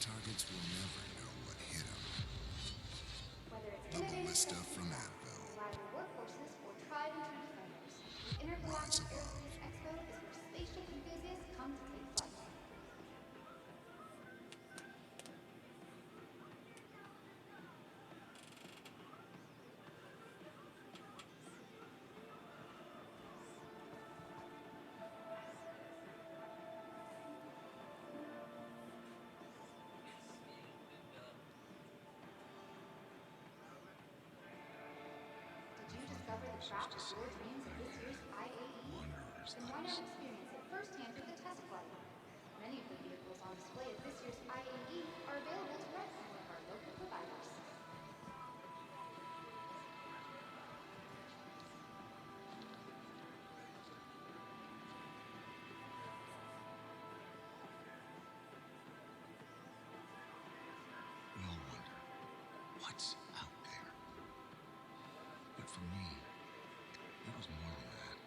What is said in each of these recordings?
targets will never know what hit them. Whether it's The innovative ballista specialty from craft, Anvil. reliable workforces, or tried and true defenders, the Rise Intergalactic above. Aerospace Expo is where spaceship enthusiasts come to take flight. Did you discover the craft of your dreams at this year's IAE? Wanderers Then why not thus. experience it firsthand with a test flight? Many of the vehicles on display at this year's IAE are available to rent from one of our local providers. We all wonder, what's out there? But for me, it was more than that.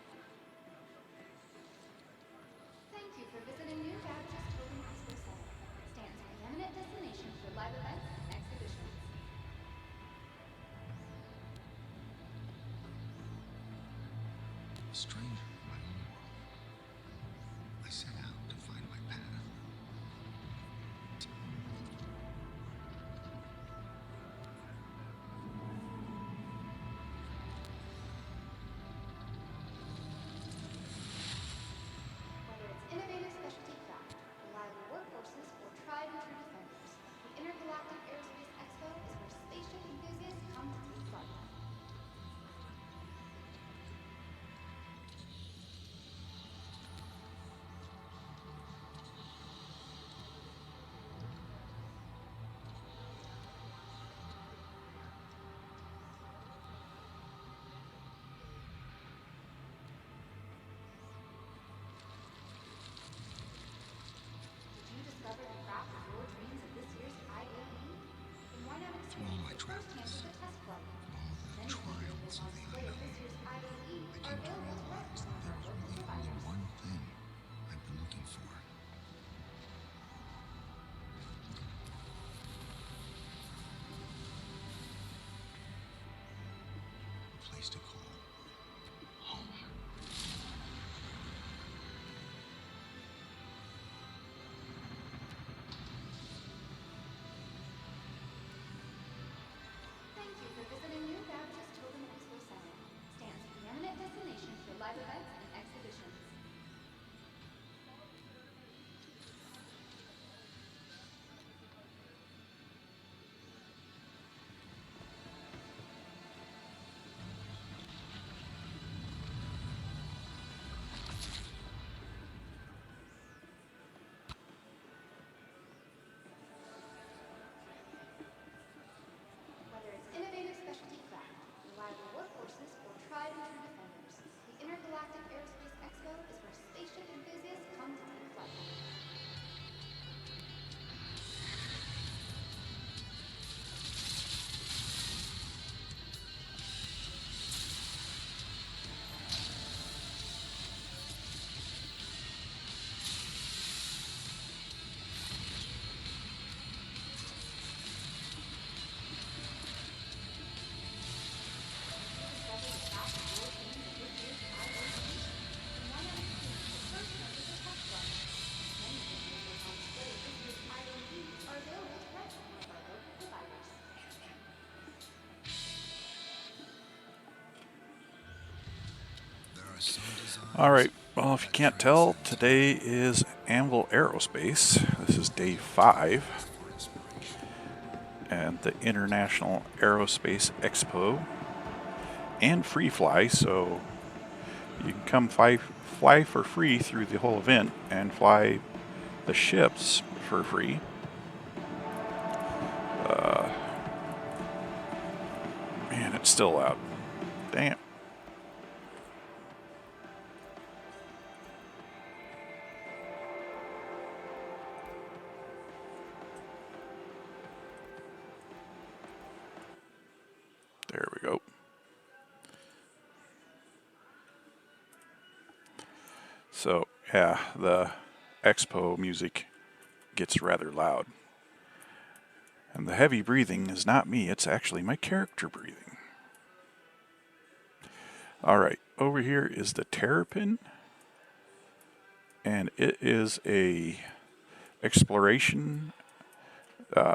Thank you for visiting New Baptist Tobin Expo Center, Stan's preeminent destination for live events and exhibitions. A stranger in my own world. I set out to find my path. Whether it's innovative specialty craft, reliable workforces, or tried and true defenders, the Intergalactic Aerospace Expo is where spaceship enthusiasts come to take flight. Did you discover the craft of your dreams at this year's IAE? Then why not Through all experience my it firsthand travels, with a test flight? through all the Many of the vehicles trials on of the display at unknown, this year's IAE I are came to available to rent realize from that one of there our was local really only providers. one thing I've been looking for. A place to call home. Thank you for visiting New Baptist Tobin Expo Center, Stan's preeminent destination for live events and exhibitions. Whether it's innovative specialty craft, reliable workforces, or tried and true defenders, the Intergalactic Aerospace Expo is where spaceship enthusiasts come to take flight. Did you discover the craft of your dreams at this year's IAE? Then why not experience it firsthand with a test flight? Many of the vehicles on display at this year's IAE are available to rent from one of our local providers. There are some All designs right. Well, if you that can't tell, transcend today time. is Anvil Aerospace. This is day They 5 ask for inspiration. at the International Aerospace Expo and free fly. So you can come fly for free through the whole event and fly the ships for free. Man, it's still loud. Dang it. There we go. So, yeah, the expo music gets rather loud. And the heavy breathing is not me, it's actually my character breathing. Alright, over here is the Terrapin. And it is a exploration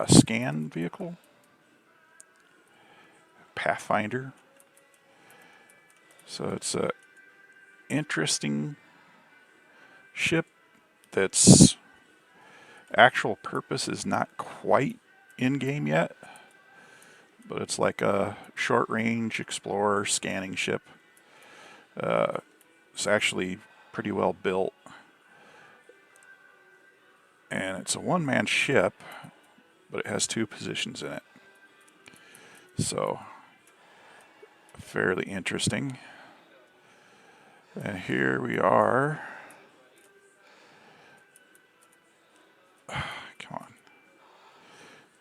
scan vehicle. Pathfinder. So it's a interesting ship that's actual purpose is not quite in game yet, but it's like a short range explorer scanning ship. It's actually pretty well built, and it's a one-man ship, but it has 2 positions in it, so fairly interesting. And here we are. Come on.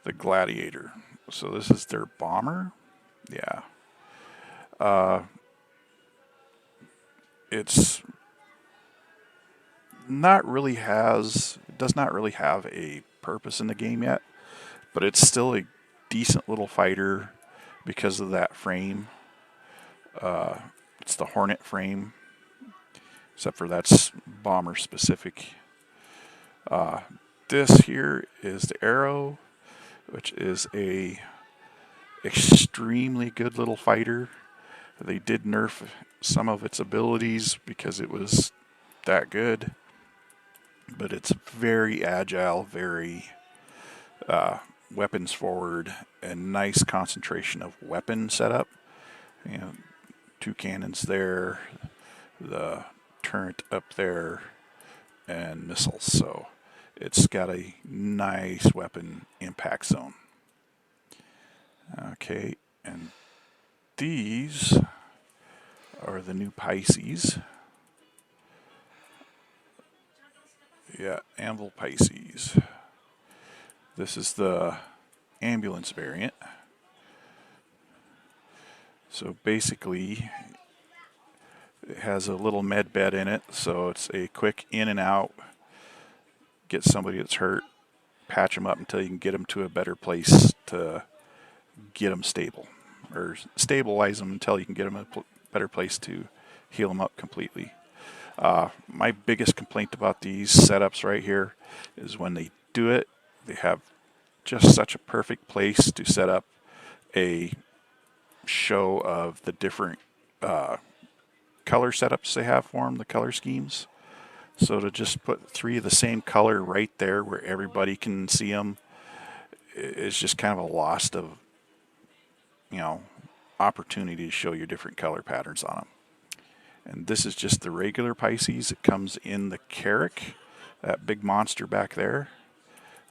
The Gladiator. So this is their bomber. Yeah. It's not really does not really have a purpose in the game yet, but it's still a decent little fighter because of that frame. It's the Hornet frame, except for that's bomber specific. This here is the Arrow, which is a extremely good little fighter. They did nerf some of its abilities because it was that good, but it's very agile, very weapons forward, and nice concentration of weapon setup. You know, 2 cannons there, the turret up there, and missiles. So it's got a nice weapon impact zone. Okay, and these are the new Pisces. Yeah, Anvil Pisces. This is the ambulance variant. So basically, it has a little med bed in it, so it's a quick in and out. Get somebody that's hurt, patch them up until you can get them to a better place to get them stable, or stabilize them until you can get them a better place to heal them up completely. My biggest complaint about these setups right here is when they do it, they have just such a perfect place to set up a show of the different color setups they have for them, the color schemes. So to just put 3 of the same color right there where everybody can see them is just kind of a loss of, opportunity to show your different color patterns on them. And this is just the regular Pisces. It comes in the Carrack, that big monster back there.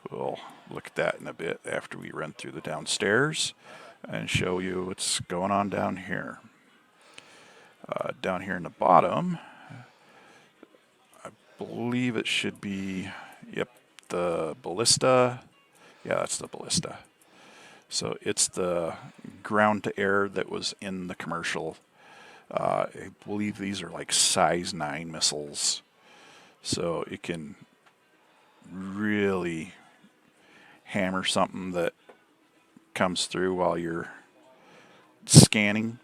We'll look at that in a bit after we run through the downstairs and show you what's going on down here. Down here in the bottom, I believe it should be, yep, the Ballista. Yeah, that's the Ballista. So it's the ground to air that was in the commercial. I believe these are like size 9 missiles. So it can really hammer something that comes through while you're scanning.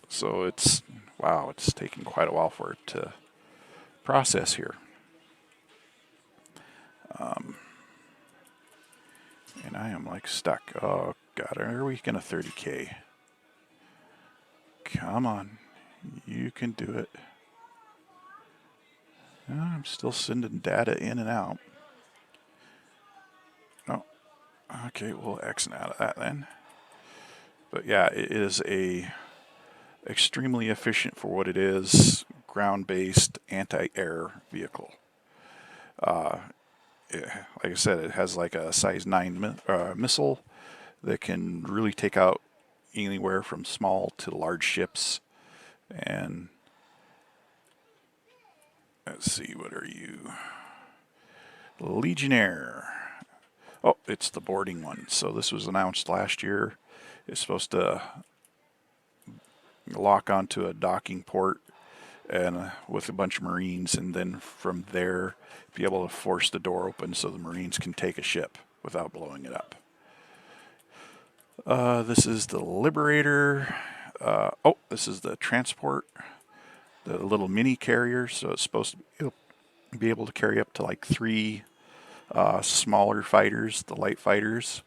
So it's, wow, it's taking quite a while for it to process here. And I am like stuck. Oh God, are we gonna 30K? Come on, you can do it. Oh, I'm still sending data in and out. Oh, okay, we'll exit out of that then. But yeah, it is a extremely efficient for what it is, ground-based anti-air vehicle. Like I said, it has like a size 9 missile that can really take out anywhere from small to large ships. And let's see, what are you? Legionnaire. Oh, it's the boarding one. So this was announced last year. It's supposed to lock onto a docking port and with a bunch of Marines, and then from there be able to force the door open so the Marines can take a ship without blowing it up. This is the Liberator. Oh, this is the Transport, the little mini carrier. So it's supposed to be able to carry up to like 3 smaller fighters, the light fighters.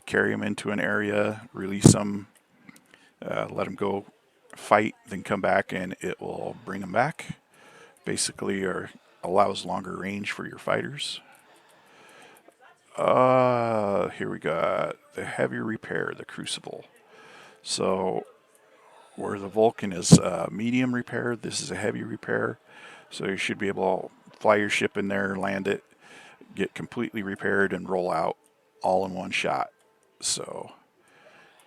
Carry them into an area, release them, let them go fight, then come back, and it will bring them back. Basically, or allows longer range for your fighters. Here we got the heavy repair, the Crucible. So where the Vulcan is medium repair, this is a heavy repair. So you should be able to fly your ship in there, land it, get completely repaired, and roll out all in one shot. So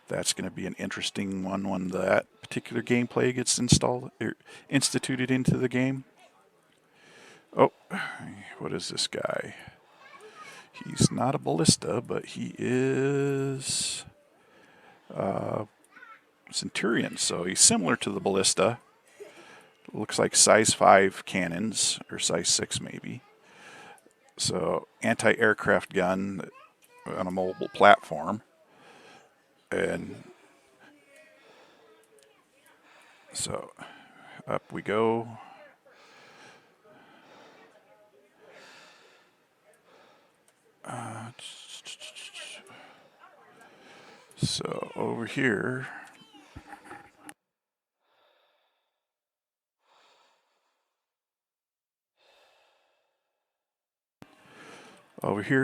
that's going to be an interesting one when that particular gameplay gets installed or instituted into the game. Oh, what is this guy? He's not a ballista, but he is Centurion, so he's similar to the ballista. Looks like size 5 cannons, or size 6 maybe. So anti-aircraft gun on a mobile platform. And so up we go. So over here,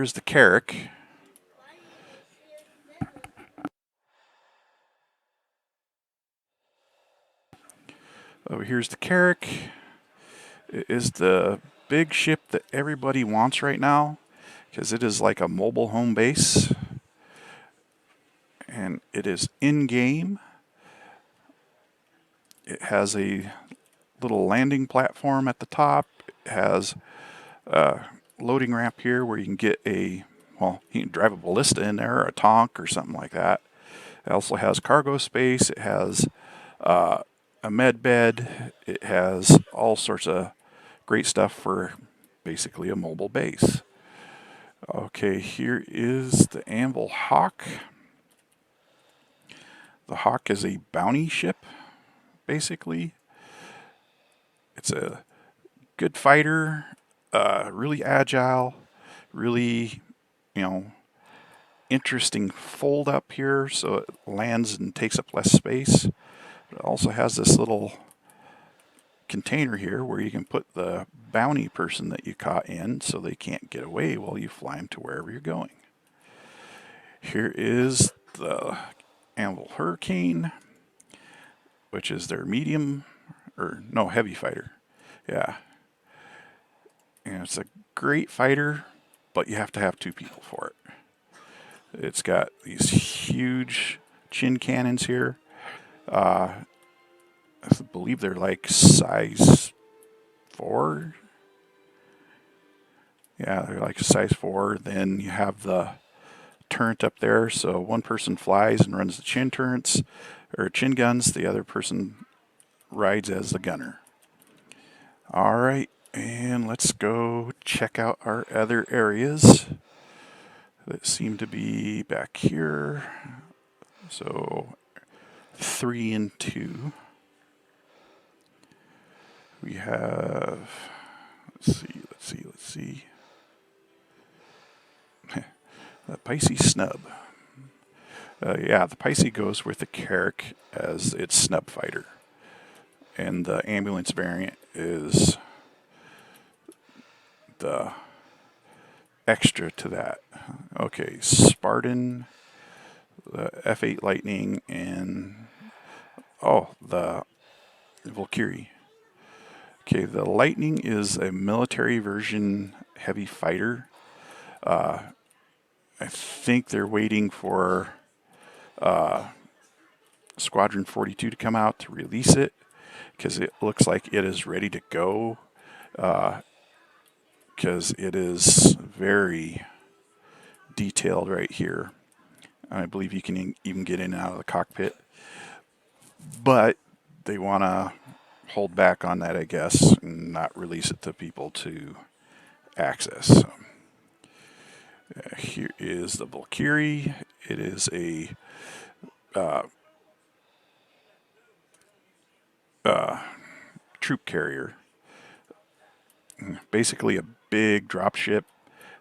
is the Carrack. Over here's the Carrack. It is the big ship that everybody wants right now because it is like a mobile home base. And it is in-game. It has a little landing platform at the top. It has a loading ramp here where you can get you can drive a ballista in there or a tonk or something like that. It also has cargo space. It has a med bed. It has all sorts of great stuff for basically a mobile base. Okay, here is the Anvil Hawk. The Hawk is a bounty ship, basically. It's a good fighter, really agile, really, interesting fold up here, so it lands and takes up less space. But it also has this little container here where you can put the bounty person that you caught in so they can't get away while you fly them to wherever you're going. Here is the Anvil Hurricane, which is their heavy fighter. Yeah. And it's a great fighter, but you have to have 2 people for it. It's got these huge chin cannons here. I believe they're like size 4. Yeah, they're like size 4. Then you have the turret up there, so one person flies and runs the chin turrets or chin guns. The other person rides as the gunner. All right, and let's go check out our other areas that seem to be back here. So 3 and 2. We have, let's see. The Pisces Snub. The Pisces goes with the Carrack as its snub fighter. And the ambulance variant is the extra to that. Okay, Spartan, the F8 Lightning, and the Valkyrie. Okay, the Lightning is a military version heavy fighter. I think they're waiting for Squadron 42 to come out to release it because it looks like it is ready to go because it is very detailed right here. I believe you can even get in and out of the cockpit. But they want to hold back on that, I guess, and not release it to people to access. So, here is the Valkyrie. It is a troop carrier. Basically a big drop ship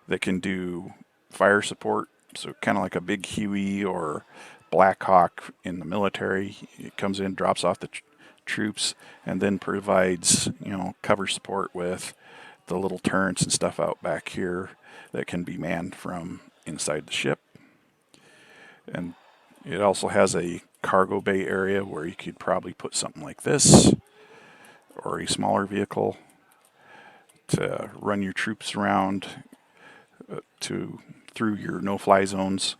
that can do fire support. So kind of like a big Huey or Black Hawk in the military. It comes in, drops off the troops, and then provides, cover support with the little turrets and stuff out back here that can be manned from inside the ship. And it also has a cargo bay area where you could probably put something like this or a smaller vehicle to run your troops around through your no-fly zones.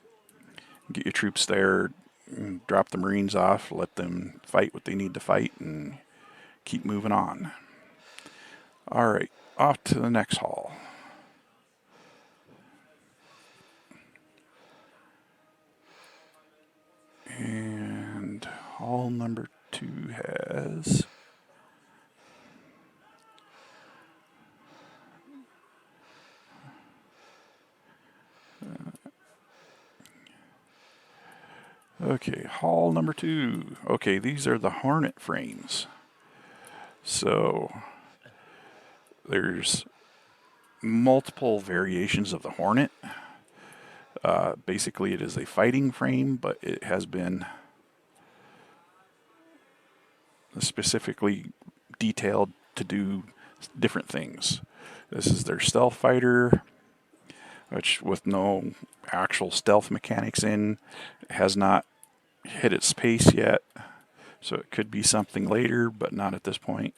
Get your troops there, drop the Marines off, let them fight what they need to fight, and keep moving on. All right, off to the next hall. And hall number 2 has okay, hall number 2. Okay, these are the Hornet frames. So there's multiple variations of the Hornet. Basically, it is a fighting frame, but it has been specifically detailed to do different things. This is their stealth fighter, which with no actual stealth mechanics in, has not hit its pace yet. So it could be something later, but not at this point.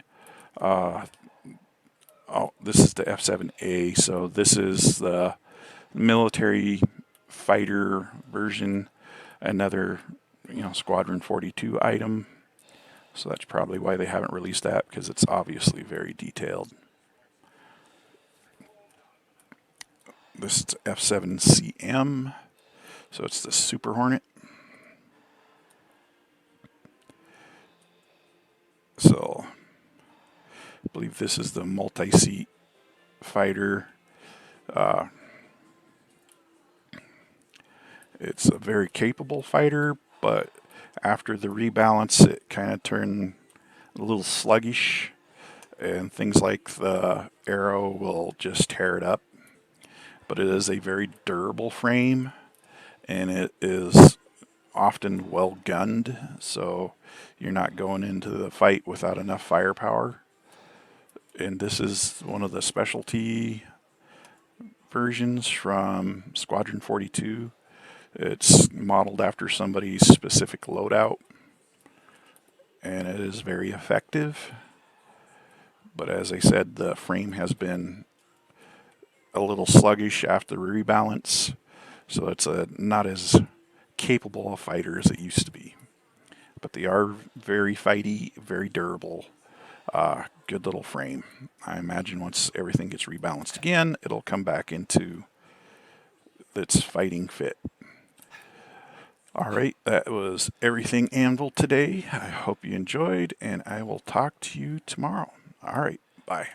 This is the F7A, so this is the military fighter version, another, Squadron 42 item. So that's probably why they haven't released that, because it's obviously very detailed. This is F7CM, so it's the Super Hornet. So I believe this is the multi-seat fighter. It's a very capable fighter, but after the rebalance, it kind of turned a little sluggish, and things like the arrow will just tear it up. But it is a very durable frame, and it is often well gunned, so you're not going into the fight without enough firepower. And this is one of the specialty versions from Squadron 42. It's modeled after somebody's specific loadout, and it is very effective. But as I said, the frame has been a little sluggish after the rebalance, so it's not as capable a fighter as it used to be. But they are very fighty, very durable. Good little frame. I imagine once everything gets rebalanced again, it'll come back into its fighting fit. All right, that was everything Anvil today. I hope you enjoyed, and I will talk to you tomorrow. All right, bye.